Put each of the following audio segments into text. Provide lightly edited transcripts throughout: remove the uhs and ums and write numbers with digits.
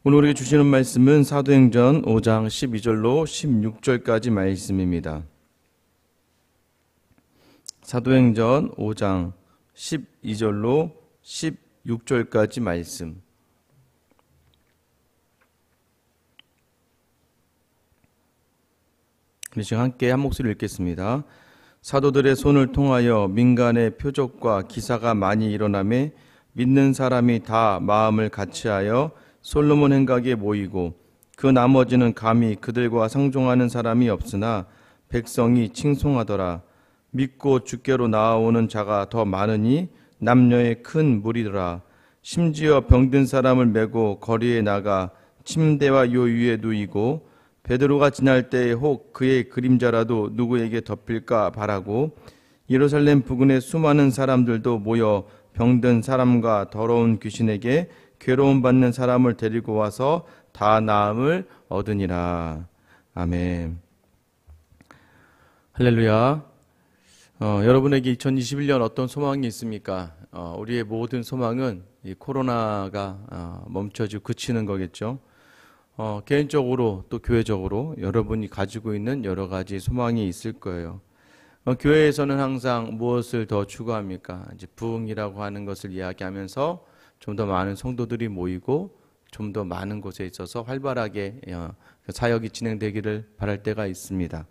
오늘 우리에게 주시는 말씀은 사도행전 5장 12절로 16절까지 말씀입니다. 사도행전 5장 12절로 16절까지 말씀. 우리 지금 함께 한 목소리 읽겠습니다. 사도들의 손을 통하여 민간의 표적과 기사가 많이 일어나매 믿는 사람이 다 마음을 같이하여 솔로몬 행각에 모이고 그 나머지는 감히 그들과 상종하는 사람이 없으나 백성이 칭송하더라. 믿고 주께로 나아오는 자가 더 많으니 남녀의 큰 무리더라. 심지어 병든 사람을 메고 거리에 나가 침대와 요 위에 누이고 베드로가 지날 때에 혹 그의 그림자라도 누구에게 덮일까 바라고 예루살렘 부근의 수많은 사람들도 모여 병든 사람과 더러운 귀신에게 괴로움 받는 사람을 데리고 와서 다 나음을 얻으니라. 아멘. 할렐루야. 여러분에게 2021년 어떤 소망이 있습니까? 우리의 모든 소망은 이 코로나가 멈춰지고 그치는 거겠죠. 개인적으로 또 교회적으로 여러분이 가지고 있는 여러 가지 소망이 있을 거예요. 교회에서는 항상 무엇을 더 추구합니까? 이제 부흥이라고 하는 것을 이야기하면서 좀 더 많은 성도들이 모이고 좀 더 많은 곳에 있어서 활발하게 사역이 진행되기를 바랄 때가 있습니다.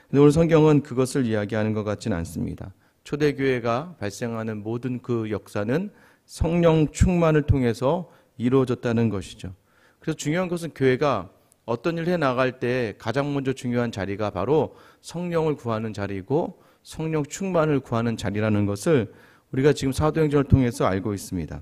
근데 오늘 성경은 그것을 이야기하는 것 같지는 않습니다. 초대교회가 발생하는 모든 그 역사는 성령 충만을 통해서 이루어졌다는 것이죠. 그래서 중요한 것은 교회가 어떤 일을 해나갈 때 가장 먼저 중요한 자리가 바로 성령을 구하는 자리이고 성령 충만을 구하는 자리라는 것을 우리가 지금 사도행전을 통해서 알고 있습니다.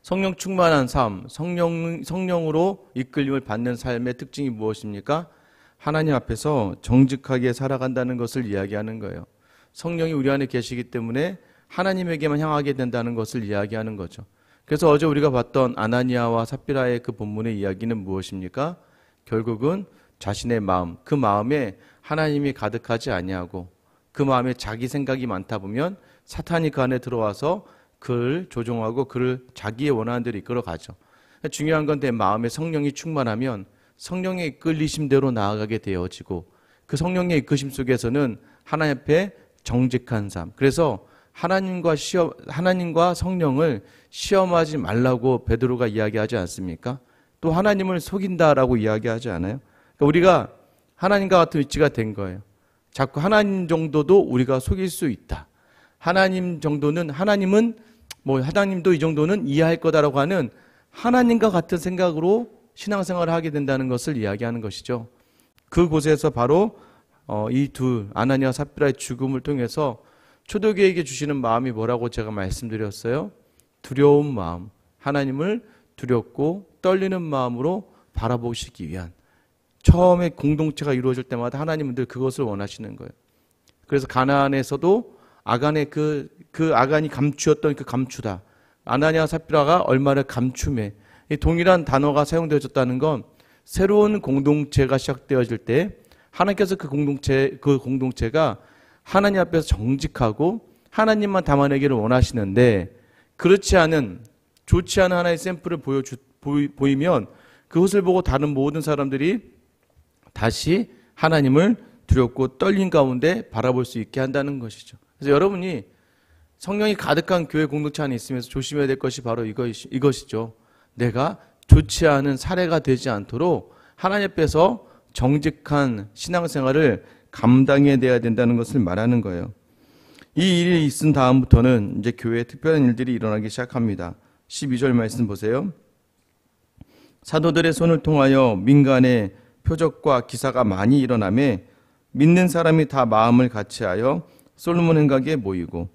성령 충만한 삶, 성령으로 이끌림을 받는 삶의 특징이 무엇입니까? 하나님 앞에서 정직하게 살아간다는 것을 이야기하는 거예요. 성령이 우리 안에 계시기 때문에 하나님에게만 향하게 된다는 것을 이야기하는 거죠. 그래서 어제 우리가 봤던 아나니아와 삽비라의 그 본문의 이야기는 무엇입니까? 결국은 자신의 마음, 그 마음에 하나님이 가득하지 아니하고 그 마음에 자기 생각이 많다 보면 사탄이 그 안에 들어와서 그를 조종하고 그를 자기의 원하는 대로 이끌어가죠. 중요한 건 내 마음에 성령이 충만하면 성령의 이끌리심대로 나아가게 되어지고 그 성령의 이끄심 속에서는 하나님 앞에 정직한 삶. 그래서 하나님과 성령을 시험하지 말라고 베드로가 이야기하지 않습니까? 또 하나님을 속인다라고 이야기하지 않아요? 그러니까 우리가 하나님과 같은 위치가 된 거예요. 자꾸 하나님 정도도 우리가 속일 수 있다. 하나님은 하나님도 이 정도는 이해할 거다라고 하는 하나님과 같은 생각으로 신앙생활을 하게 된다는 것을 이야기하는 것이죠. 그곳에서 바로 이 둘 아나니아 삽비라의 죽음을 통해서 초대교회에게 주시는 마음이 뭐라고 제가 말씀드렸어요? 두려운 마음, 하나님을 두렵고 떨리는 마음으로 바라보시기 위한, 처음에 공동체가 이루어질 때마다 하나님은 늘 그것을 원하시는 거예요. 그래서 가나안에서도 아간의 그 아간이 감추었던 그 감추다, 아나니아 삽비라가 얼마나 감춤해, 이 동일한 단어가 사용되어졌다는 건 새로운 공동체가 시작되어질 때 하나님께서 그 공동체가 하나님 앞에서 정직하고 하나님만 담아내기를 원하시는데, 그렇지 않은 좋지 않은 하나의 샘플을 보이면 그것을 보고 다른 모든 사람들이 다시 하나님을 두렵고 떨린 가운데 바라볼 수 있게 한다는 것이죠. 그래서 여러분이 성령이 가득한 교회 공동체 안에 있으면서 조심해야 될 것이 바로 이것이죠. 내가 좋지 않은 사례가 되지 않도록 하나님 앞에서 정직한 신앙생활을 감당해야 된다는 것을 말하는 거예요. 이 일이 있은 다음부터는 이제 교회에 특별한 일들이 일어나기 시작합니다. 12절 말씀 보세요. 사도들의 손을 통하여 민간의 표적과 기사가 많이 일어나매 믿는 사람이 다 마음을 같이하여 솔로몬 행각에 모이고,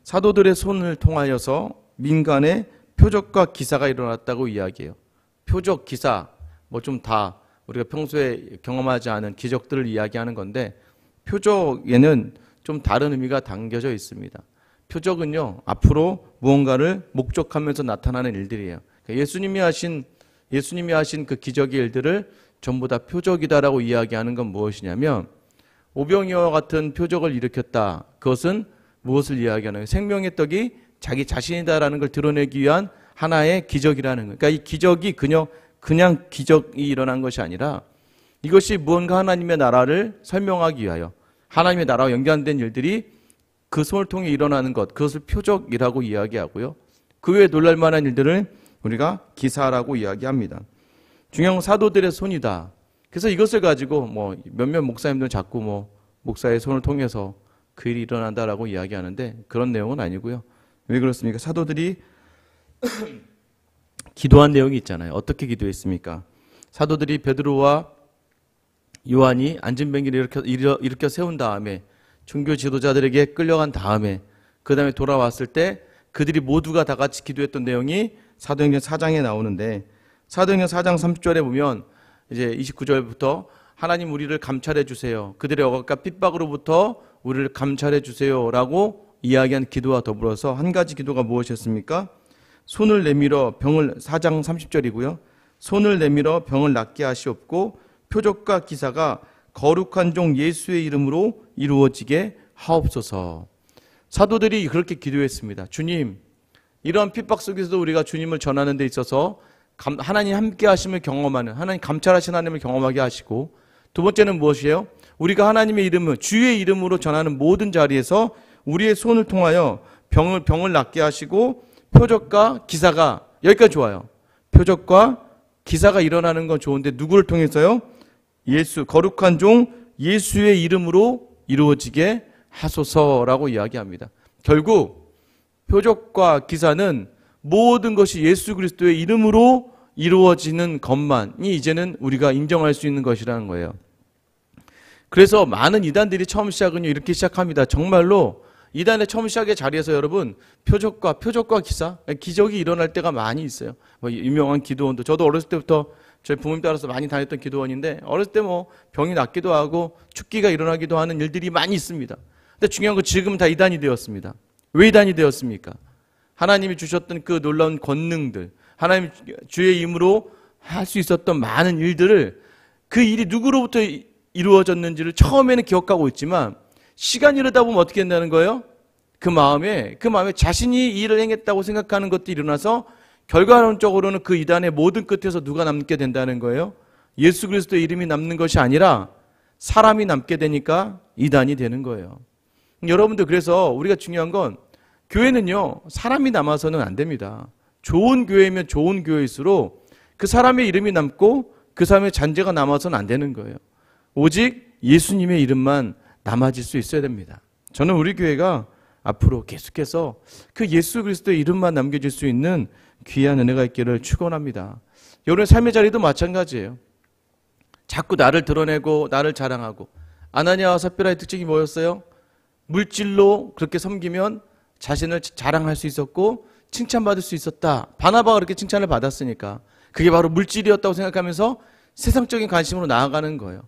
사도들의 손을 통하여서 민간의 표적과 기사가 일어났다고 이야기해요. 표적, 기사, 좀 다 우리가 평소에 경험하지 않은 기적들을 이야기하는 건데, 표적에는 좀 다른 의미가 담겨져 있습니다. 표적은요, 앞으로 무언가를 목적하면서 나타나는 일들이에요. 그러니까 예수님이 하신 그 기적의 일들을 전부 다 표적이다라고 이야기하는 건 무엇이냐면, 오병이어와 같은 표적을 일으켰다. 그것은 무엇을 이야기하는 거예요? 생명의 떡이 자기 자신이다라는 걸 드러내기 위한 하나의 기적이라는 거예요. 그러니까 이 기적이 그냥 기적이 일어난 것이 아니라 이것이 무언가 하나님의 나라를 설명하기 위하여 하나님의 나라와 연관된 일들이 그 손을 통해 일어나는 것, 그것을 표적이라고 이야기하고요. 그 외에 놀랄만한 일들을 우리가 기사라고 이야기합니다. 중요한 건 사도들의 손이다. 그래서 이것을 가지고 몇몇 목사님들은 자꾸 목사의 손을 통해서 그 일이 일어난다라고 이야기하는데 그런 내용은 아니고요. 왜 그렇습니까? 사도들이 기도한 내용이 있잖아요. 어떻게 기도했습니까? 사도들이 베드로와 요한이 안진뱅이를 일으켜 세운 다음에 종교 지도자들에게 끌려간 다음에 그 다음에 돌아왔을 때 그들이 모두가 다 같이 기도했던 내용이 사도행전 4장에 나오는데 사도행전 4장 30절에 보면 이제 29절부터 하나님 우리를 감찰해 주세요. 그들의 억압과 핍박으로부터 우리를 감찰해 주세요라고 이야기한 기도와 더불어서 한 가지 기도가 무엇이었습니까? 손을 내밀어 병을 4장 30절이고요. 손을 내밀어 병을 낫게 하시옵고 표적과 기사가 거룩한 종 예수의 이름으로 이루어지게 하옵소서. 사도들이 그렇게 기도했습니다. 주님, 이러한 핍박 속에서도 우리가 주님을 전하는 데 있어서 하나님 함께 하심을 경험하는, 하나님 감찰하신 하나님을 경험하게 하시고, 두 번째는 무엇이에요? 우리가 하나님의 이름을 주의 이름으로 전하는 모든 자리에서 우리의 손을 통하여 병을 낫게 하시고 표적과 기사가, 여기까지 좋아요. 표적과 기사가 일어나는 건 좋은데 누구를 통해서요? 예수, 거룩한 종 예수의 이름으로 이루어지게 하소서라고 이야기합니다. 결국 표적과 기사는 모든 것이 예수 그리스도의 이름으로 이루어지는 것만이 이제는 우리가 인정할 수 있는 것이라는 거예요. 그래서 많은 이단들이 처음 시작은 이렇게 시작합니다. 정말로 이단의 처음 시작의 자리에서 여러분 표적과 기사, 기적이 일어날 때가 많이 있어요. 유명한 기도원도 저도 어렸을 때부터 저희 부모님 따라서 많이 다녔던 기도원인데 어렸을 때 병이 낫기도 하고 축기가 일어나기도 하는 일들이 많이 있습니다. 근데 중요한 건 지금은 다 이단이 되었습니다. 왜 이단이 되었습니까? 하나님이 주셨던 그 놀라운 권능들, 하나님 주의 이름으로 할 수 있었던 많은 일들을 그 일이 누구로부터 이루어졌는지를 처음에는 기억하고 있지만 시간이 흐르다 보면 어떻게 된다는 거예요? 그 마음에 자신이 이 일을 행했다고 생각하는 것도 일어나서 결과론적으로는 그 이단의 모든 끝에서 누가 남게 된다는 거예요? 예수 그리스도의 이름이 남는 것이 아니라 사람이 남게 되니까 이단이 되는 거예요. 여러분들 그래서 우리가 중요한 건 교회는요 사람이 남아서는 안 됩니다. 좋은 교회면 좋은 교회일수록 그 사람의 이름이 남고 그 사람의 잔재가 남아서는 안 되는 거예요. 오직 예수님의 이름만 남아질 수 있어야 됩니다. 저는 우리 교회가 앞으로 계속해서 그 예수 그리스도의 이름만 남겨질 수 있는 귀한 은혜가 있기를 축원합니다. 여러분의 삶의 자리도 마찬가지예요. 자꾸 나를 드러내고 나를 자랑하고 아나니아와 삽비라의 특징이 뭐였어요? 물질로 그렇게 섬기면 자신을 자랑할 수 있었고 칭찬받을 수 있었다. 바나바가 그렇게 칭찬을 받았으니까 그게 바로 물질이었다고 생각하면서 세상적인 관심으로 나아가는 거예요.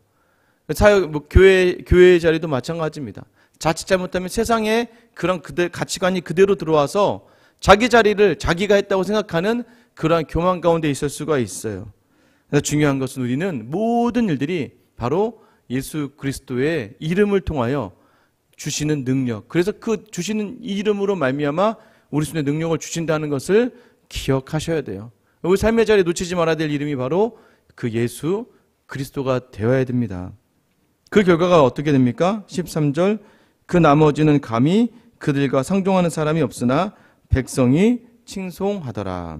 교회 자리도 마찬가지입니다. 자칫 잘못하면 세상에 그런 가치관이 그대로 들어와서 자기 자리를 자기가 했다고 생각하는 그러한 교만 가운데 있을 수가 있어요. 그래서 중요한 것은 우리는 모든 일들이 바로 예수 그리스도의 이름을 통하여 주시는 능력, 그래서 그 주시는 이름으로 말미암아 우리 손에 능력을 주신다는 것을 기억하셔야 돼요. 우리 삶의 자리에 놓치지 말아야 될 이름이 바로 그 예수 그리스도가 되어야 됩니다. 그 결과가 어떻게 됩니까? 13절, 그 나머지는 감히 그들과 상종하는 사람이 없으나 백성이 칭송하더라.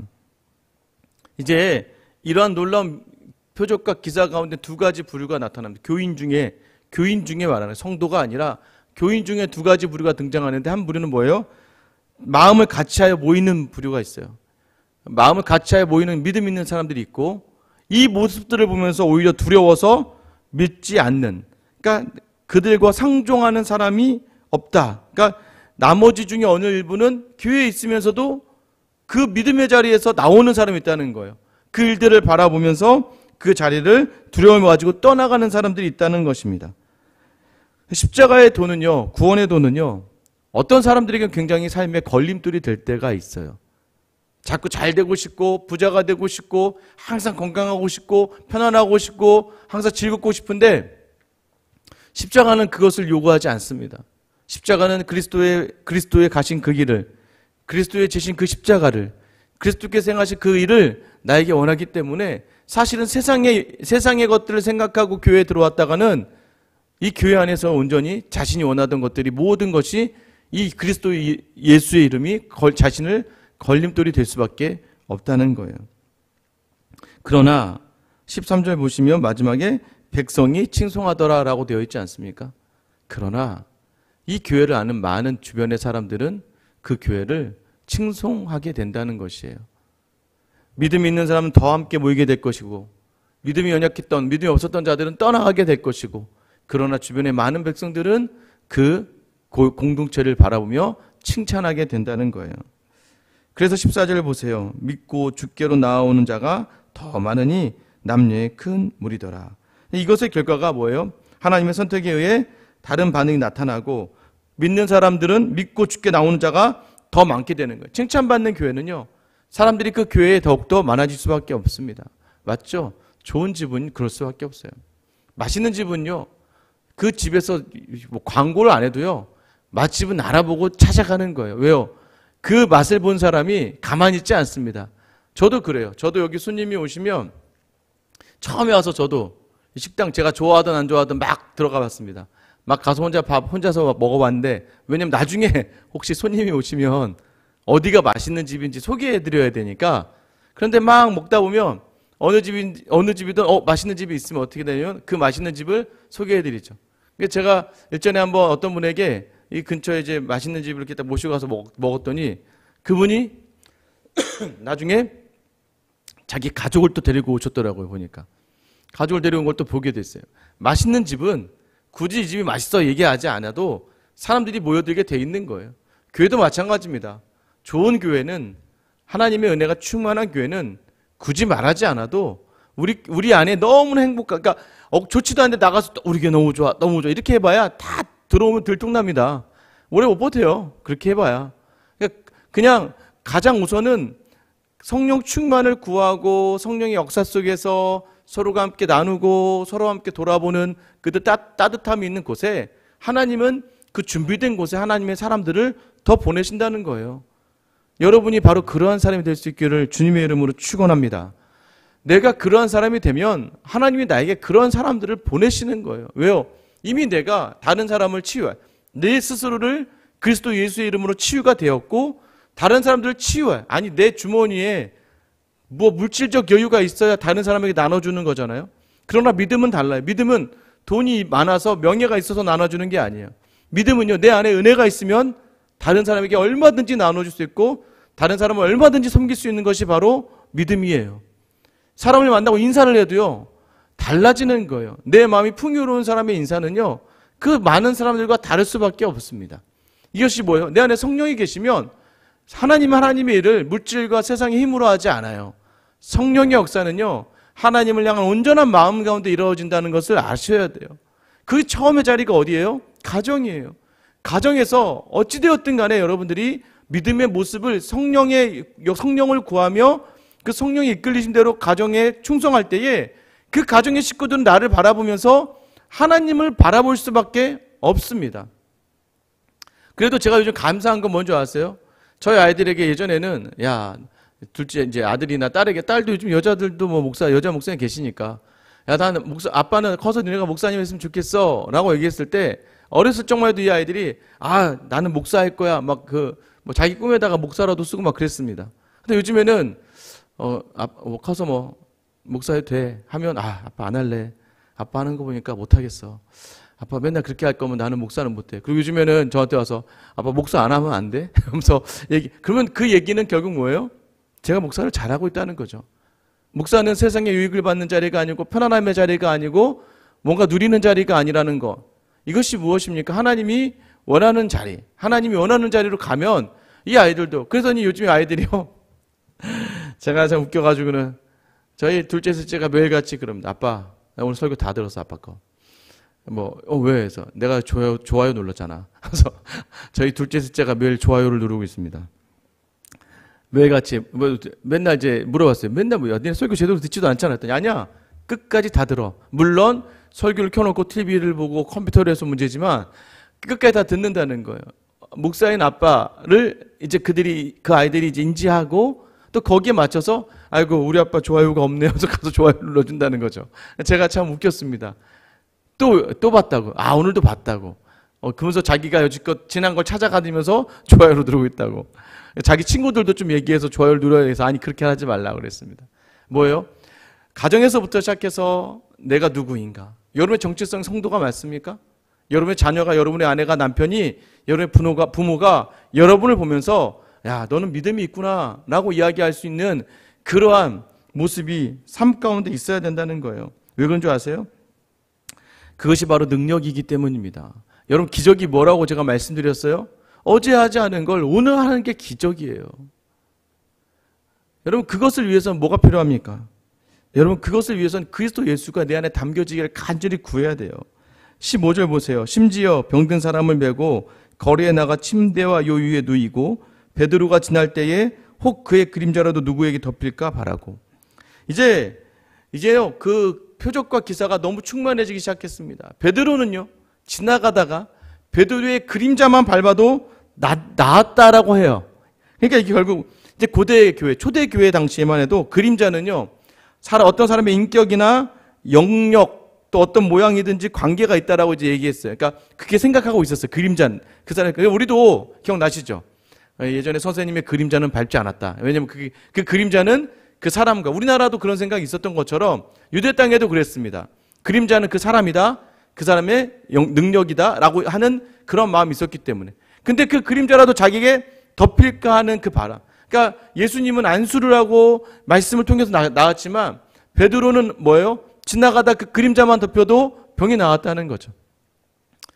이제 이러한 놀라운 표적과 기사 가운데 두 가지 부류가 나타납니다. 교인 중에 말하는 성도가 아니라 교인 중에 두 가지 부류가 등장하는데 한 부류는 뭐예요? 마음을 같이하여 모이는 부류가 있어요. 마음을 같이하여 모이는 믿음 있는 사람들이 있고 이 모습들을 보면서 오히려 두려워서 믿지 않는, 그러니까 그들과 상종하는 사람이 없다. 그러니까 나머지 중에 어느 일부는 교회에 있으면서도 그 믿음의 자리에서 나오는 사람이 있다는 거예요. 그 일들을 바라보면서 그 자리를 두려움을 가지고 떠나가는 사람들이 있다는 것입니다. 십자가의 도는요, 구원의 도는요, 어떤 사람들에게는 굉장히 삶의 걸림돌이 될 때가 있어요. 자꾸 잘 되고 싶고 부자가 되고 싶고 항상 건강하고 싶고 편안하고 싶고 항상 즐겁고 싶은데 십자가는 그것을 요구하지 않습니다. 십자가는 그리스도의 가신 그 길을, 그리스도의 지신 그 십자가를, 그리스도께서 행하신 그 일을 나에게 원하기 때문에 사실은 세상의 것들을 생각하고 교회에 들어왔다가는 이 교회 안에서 온전히 자신이 원하던 것들이 모든 것이 이 그리스도 예수의 이름이 자신을 걸림돌이 될 수밖에 없다는 거예요. 그러나 13절 보시면 마지막에 백성이 칭송하더라라고 되어 있지 않습니까? 그러나 이 교회를 아는 많은 주변의 사람들은 그 교회를 칭송하게 된다는 것이에요. 믿음이 있는 사람은 더 함께 모이게 될 것이고, 믿음이 연약했던, 믿음이 없었던 자들은 떠나가게 될 것이고, 그러나 주변의 많은 백성들은 그 공동체를 바라보며 칭찬하게 된다는 거예요. 그래서 14절을 보세요. 믿고 주께로 나아오는 자가 더 많으니 남녀의 큰 무리더라. 이것의 결과가 뭐예요? 하나님의 선택에 의해 다른 반응이 나타나고, 믿는 사람들은 믿고 주께 나오는 자가 더 많게 되는 거예요. 칭찬받는 교회는요, 사람들이 그 교회에 더욱더 많아질 수밖에 없습니다. 맞죠? 좋은 집은 그럴 수밖에 없어요. 맛있는 집은요, 그 집에서 뭐 광고를 안 해도요, 맛집은 알아보고 찾아가는 거예요. 왜요? 그 맛을 본 사람이 가만히 있지 않습니다. 저도 그래요. 저도 여기 손님이 오시면 처음에 와서 저도 식당 제가 좋아하든 안 좋아하든 막 들어가 봤습니다. 막 가서 혼자서 먹어봤는데, 왜냐면 나중에 혹시 손님이 오시면 어디가 맛있는 집인지 소개해드려야 되니까. 그런데 막 먹다 보면 어느 집이든 맛있는 집이 있으면 어떻게 되냐면 그 맛있는 집을 소개해드리죠. 제가 일전에 한번 어떤 분에게 이 근처에 이제 맛있는 집을 이렇게 딱 모시고 가서 먹었더니 그분이 나중에 자기 가족을 또 데리고 오셨더라고요. 보니까 가족을 데리고 온 걸 또 보게 됐어요. 맛있는 집은 굳이 이 집이 맛있어 얘기하지 않아도 사람들이 모여들게 돼 있는 거예요. 교회도 마찬가지입니다. 좋은 교회는, 하나님의 은혜가 충만한 교회는 굳이 말하지 않아도 우리 안에 너무나 그러니까 좋지도 않은데 나가서 또 우리 교회 너무 좋아 너무 좋아 이렇게 해봐야 다 들어오면 들통납니다. 오래 못 버텨요. 그렇게 해봐야. 그냥 가장 우선은 성령 충만을 구하고 성령의 역사 속에서 서로가 함께 나누고 서로 함께 돌아보는 그 따뜻함이 있는 곳에, 하나님은 그 준비된 곳에 하나님의 사람들을 더 보내신다는 거예요. 여러분이 바로 그러한 사람이 될 수 있기를 주님의 이름으로 축원합니다. 내가 그러한 사람이 되면 하나님이 나에게 그러한 사람들을 보내시는 거예요. 왜요? 이미 내가 다른 사람을 내 스스로를 그리스도 예수의 이름으로 치유가 되었고, 다른 사람들을 치유해. 아니, 내 주머니에 뭐 물질적 여유가 있어야 다른 사람에게 나눠주는 거잖아요. 그러나 믿음은 달라요. 믿음은 돈이 많아서 명예가 있어서 나눠주는 게 아니에요. 믿음은요, 내 안에 은혜가 있으면 다른 사람에게 얼마든지 나눠줄 수 있고 다른 사람을 얼마든지 섬길 수 있는 것이 바로 믿음이에요. 사람을 만나고 인사를 해도요, 달라지는 거예요. 내 마음이 풍요로운 사람의 인사는요, 그 많은 사람들과 다를 수밖에 없습니다. 이것이 뭐예요? 내 안에 성령이 계시면 하나님의 일을 물질과 세상의 힘으로 하지 않아요. 성령의 역사는요, 하나님을 향한 온전한 마음 가운데 이루어진다는 것을 아셔야 돼요. 그 처음의 자리가 어디예요? 가정이에요. 가정에서 어찌되었든 간에 여러분들이 믿음의 모습을 성령을 구하며 그 성령이 이끌리신 대로 가정에 충성할 때에 그 가정의 식구들은 나를 바라보면서 하나님을 바라볼 수밖에 없습니다. 그래도 제가 요즘 감사한 건 뭔지 아세요? 저희 아이들에게 예전에는, 야, 둘째 이제 아들이나 딸도 요즘 여자들도 뭐 여자 목사님 계시니까, 야, 나는 아빠는 커서 너네가 목사님 했으면 좋겠어 라고 얘기했을 때, 어렸을 적만 해도 이 아이들이, 나는 목사 할 거야 막 뭐 자기 꿈에다가 목사라도 쓰고 막 그랬습니다. 근데 요즘에는 커서 뭐 목사해도 돼 하면, 아빠 안 할래. 아빠 하는 거 보니까 못 하겠어. 아빠 맨날 그렇게 할 거면 나는 목사는 못 해. 그리고 요즘에는 저한테 와서, 아빠 목사 안 하면 안 돼? 하면서 그러면 그 얘기는 결국 뭐예요? 제가 목사를 잘하고 있다는 거죠. 목사는 세상의 유익을 받는 자리가 아니고 편안함의 자리가 아니고 뭔가 누리는 자리가 아니라는 거. 이것이 무엇입니까? 하나님이 원하는 자리, 하나님이 원하는 자리로 가면 이 아이들도, 그래서니 요즘에 아이들이요, 제가 참 웃겨가지고는 저희 둘째 셋째가 매일같이 그럽니다. 아빠, 나 오늘 설교 다 들었어, 아빠 거. 왜? 해서 내가 좋아요 눌렀잖아. 그래서 저희 둘째 셋째가 매일 좋아요를 누르고 있습니다. 매일같이 맨날 이제 물어봤어요. 맨날 니네 설교 제대로 듣지도 않잖아. 했더니 아니야, 끝까지 다 들어. 물론 설교를 켜놓고 TV를 보고 컴퓨터를 해서 문제지만 끝까지 다 듣는다는 거예요. 목사인 아빠를 이제 그 아이들이 이제 인지하고 또 거기에 맞춰서 아이고 우리 아빠 좋아요가 없네요. 그래서 가서 좋아요 눌러준다는 거죠. 제가 참 웃겼습니다. 또 봤다고. 아 오늘도 봤다고. 그러면서 자기가 여지껏 지난 걸 찾아가면서 좋아요를 누르고 있다고. 자기 친구들도 좀 얘기해서 좋아요를 눌러야 해서 아니 그렇게 하지 말라고 그랬습니다. 뭐예요? 가정에서부터 시작해서 내가 누구인가. 여러분의 정체성 성도가 맞습니까? 여러분의 자녀가, 여러분의 아내가, 남편이, 여러분의 부모가 여러분을 보면서 야 너는 믿음이 있구나 라고 이야기할 수 있는 그러한 모습이 삶 가운데 있어야 된다는 거예요. 왜 그런 줄 아세요? 그것이 바로 능력이기 때문입니다. 여러분 기적이 뭐라고 제가 말씀드렸어요? 어제 하지 않은 걸 오늘 하는 게 기적이에요. 여러분 그것을 위해서는 뭐가 필요합니까? 여러분 그것을 위해서는 그리스도 예수가 내 안에 담겨지기를 간절히 구해야 돼요. 15절 보세요. 심지어 병든 사람을 메고 거리에 나가 침대와 요유에 누이고 베드로가 지날 때에 혹 그의 그림자라도 누구에게 덮일까 바라고. 이제요 그 표적과 기사가 너무 충만해지기 시작했습니다. 베드로는요 지나가다가 베드로의 그림자만 밟아도 나았다라고 해요. 그러니까 이게 결국 이제 고대 교회, 초대 교회 당시에만 해도 그림자는요 어떤 사람의 인격이나 영역 또 어떤 모양이든지 관계가 있다라고 이제 얘기했어요. 그러니까 그렇게 생각하고 있었어요. 그림자는 그 사람. 우리도 기억나시죠? 예전에 선생님의 그림자는 밟지 않았다. 왜냐하면 그 그림자는 그 사람과 우리나라도 그런 생각이 있었던 것처럼 유대 땅에도 그랬습니다. 그림자는 그 사람이다. 그 사람의 능력이다 라고 하는 그런 마음이 있었기 때문에. 근데 그 그림자라도 자기에게 덮일까 하는 그 바람. 그러니까 예수님은 안수를 하고 말씀을 통해서 나았지만 베드로는 뭐예요? 지나가다 그 그림자만 덮여도 병이 나았다는 거죠.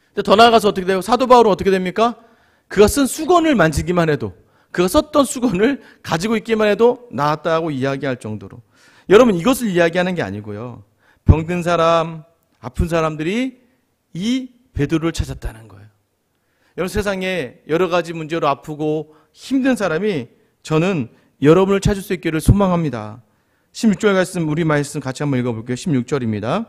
근데 더 나아가서 어떻게 돼요? 사도 바울은 어떻게 됩니까? 그가 쓴 수건을 만지기만 해도 그가 썼던 수건을 가지고 있기만 해도 나았다고 이야기할 정도로. 여러분 이것을 이야기하는 게 아니고요. 병든 사람, 아픈 사람들이 이 베드로를 찾았다는 거예요. 여러분 세상에 여러 가지 문제로 아프고 힘든 사람이 저는 여러분을 찾을 수 있기를 소망합니다. 16절 말씀 우리 말씀 같이 한번 읽어볼게요. 16절입니다.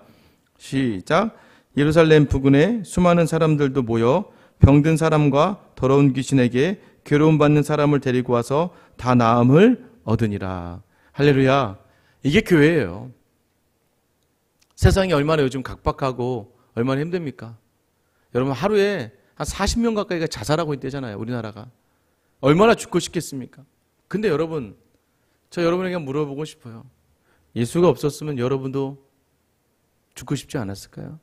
시작. 예루살렘 부근에 수많은 사람들도 모여 병든 사람과 더러운 귀신에게 괴로움받는 사람을 데리고 와서 다 나음을 얻으니라. 할렐루야. 이게 교회예요. 세상이 얼마나 요즘 각박하고 얼마나 힘듭니까? 여러분 하루에 한 40명 가까이가 자살하고 있대잖아요. 우리나라가. 얼마나 죽고 싶겠습니까? 근데 여러분 저 여러분에게 물어보고 싶어요. 예수가 없었으면 여러분도 죽고 싶지 않았을까요?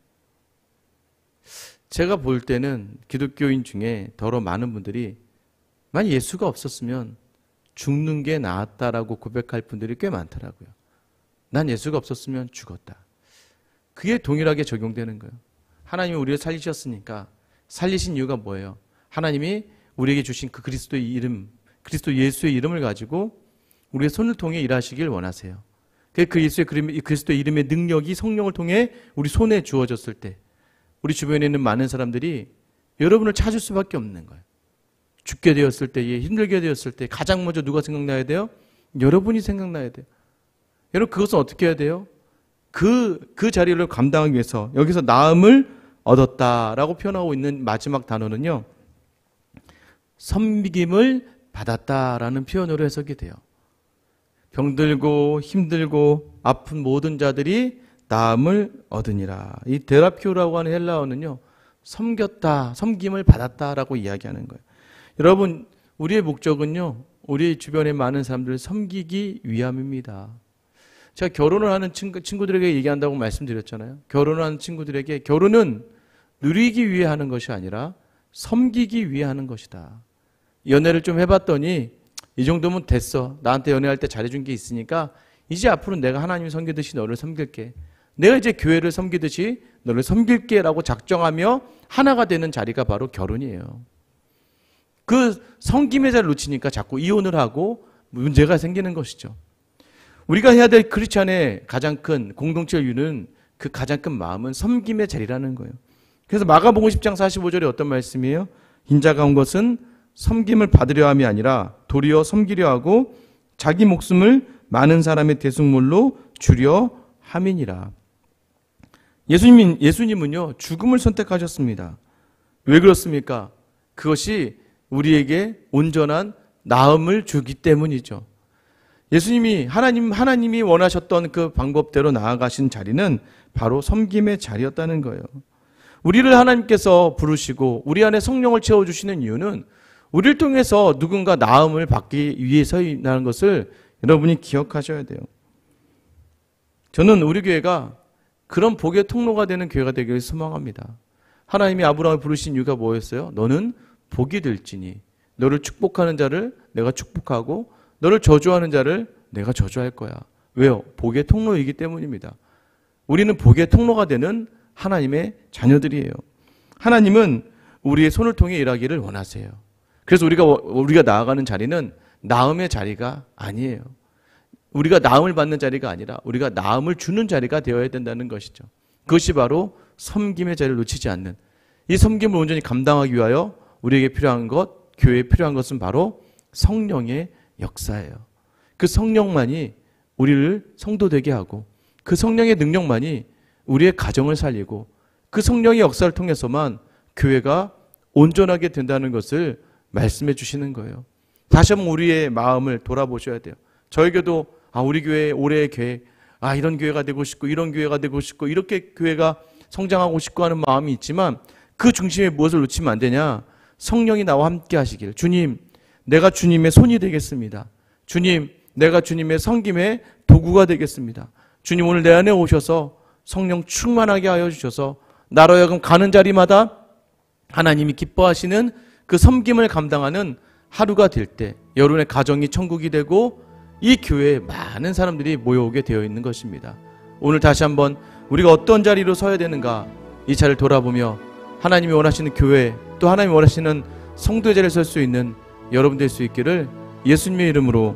제가 볼 때는 기독교인 중에 더러 많은 분들이 만약 예수가 없었으면 죽는 게 나았다라고 고백할 분들이 꽤 많더라고요. 난 예수가 없었으면 죽었다. 그게 동일하게 적용되는 거예요. 하나님이 우리를 살리셨으니까 살리신 이유가 뭐예요? 하나님이 우리에게 주신 그 그리스도의 이름, 그리스도 예수의 이름을 가지고 우리의 손을 통해 일하시길 원하세요. 그 예수의 그리스도의 이름의 능력이 성령을 통해 우리 손에 주어졌을 때 우리 주변에 있는 많은 사람들이 여러분을 찾을 수밖에 없는 거예요. 죽게 되었을 때, 힘들게 되었을 때 가장 먼저 누가 생각나야 돼요? 여러분이 생각나야 돼요. 여러분 그것은 어떻게 해야 돼요? 그 자리를 감당하기 위해서 여기서 나음을 얻었다라고 표현하고 있는 마지막 단어는요. 섬김을 받았다라는 표현으로 해석이 돼요. 병들고 힘들고 아픈 모든 자들이 나음을 얻으니라. 이 데라피오라고 하는 헬라어는요. 섬겼다, 섬김을 받았다라고 이야기하는 거예요. 여러분 우리의 목적은요. 우리 주변에 많은 사람들을 섬기기 위함입니다. 제가 결혼을 하는 친구들에게 얘기한다고 말씀드렸잖아요. 결혼을 하는 친구들에게 결혼은 누리기 위해 하는 것이 아니라 섬기기 위해 하는 것이다. 연애를 좀 해봤더니 이 정도면 됐어. 나한테 연애할 때 잘해준 게 있으니까 이제 앞으로 내가 하나님을 섬기듯이 너를 섬길게. 내가 이제 교회를 섬기듯이 너를 섬길게 라고 작정하며 하나가 되는 자리가 바로 결혼이에요. 그 섬김의 자리를 놓치니까 자꾸 이혼을 하고 문제가 생기는 것이죠. 우리가 해야 될 크리스찬의 가장 큰 공동체의 이유는 그 가장 큰 마음은 섬김의 자리라는 거예요. 그래서 마가복음 10장 45절에 어떤 말씀이에요? 인자가 온 것은 섬김을 받으려 함이 아니라 도리어 섬기려 하고 자기 목숨을 많은 사람의 대속물로 주려 함이니라. 예수님은요 죽음을 선택하셨습니다. 왜 그렇습니까? 그것이 우리에게 온전한 나음을 주기 때문이죠. 예수님이 하나님이 원하셨던 그 방법대로 나아가신 자리는 바로 섬김의 자리였다는 거예요. 우리를 하나님께서 부르시고 우리 안에 성령을 채워주시는 이유는 우리를 통해서 누군가 나음을 받기 위해서라는 것을 여러분이 기억하셔야 돼요. 저는 우리 교회가 그런 복의 통로가 되는 교회가 되기를 소망합니다. 하나님이 아브라함을 부르신 이유가 뭐였어요? 너는 복이 될지니 너를 축복하는 자를 내가 축복하고 너를 저주하는 자를 내가 저주할 거야. 왜요? 복의 통로이기 때문입니다. 우리는 복의 통로가 되는 하나님의 자녀들이에요. 하나님은 우리의 손을 통해 일하기를 원하세요. 그래서 우리가 나아가는 자리는 나음의 자리가 아니에요. 우리가 나음을 받는 자리가 아니라 우리가 나음을 주는 자리가 되어야 된다는 것이죠. 그것이 바로 섬김의 자리를 놓치지 않는, 이 섬김을 온전히 감당하기 위하여 우리에게 필요한 것, 교회에 필요한 것은 바로 성령의 역사예요. 그 성령만이 우리를 성도되게 하고 그 성령의 능력만이 우리의 가정을 살리고 그 성령의 역사를 통해서만 교회가 온전하게 된다는 것을 말씀해 주시는 거예요. 다시 한번 우리의 마음을 돌아보셔야 돼요. 저에게도 우리 교회 올해의 계획, 이런 교회가 되고 싶고 이런 교회가 되고 싶고 이렇게 교회가 성장하고 싶고 하는 마음이 있지만 그 중심에 무엇을 놓치면 안 되냐? 성령이 나와 함께 하시길. 주님, 내가 주님의 손이 되겠습니다. 주님, 내가 주님의 섬김의 도구가 되겠습니다. 주님, 오늘 내 안에 오셔서 성령 충만하게 하여 주셔서 나로 하여금 가는 자리마다 하나님이 기뻐하시는 그 섬김을 감당하는 하루가 될 때 여러분의 가정이 천국이 되고 이 교회에 많은 사람들이 모여오게 되어 있는 것입니다. 오늘 다시 한번 우리가 어떤 자리로 서야 되는가, 이 자리를 돌아보며 하나님이 원하시는 교회, 또 하나님이 원하시는 성도의 자리에 설 수 있는 여러분 될 수 있기를 예수님의 이름으로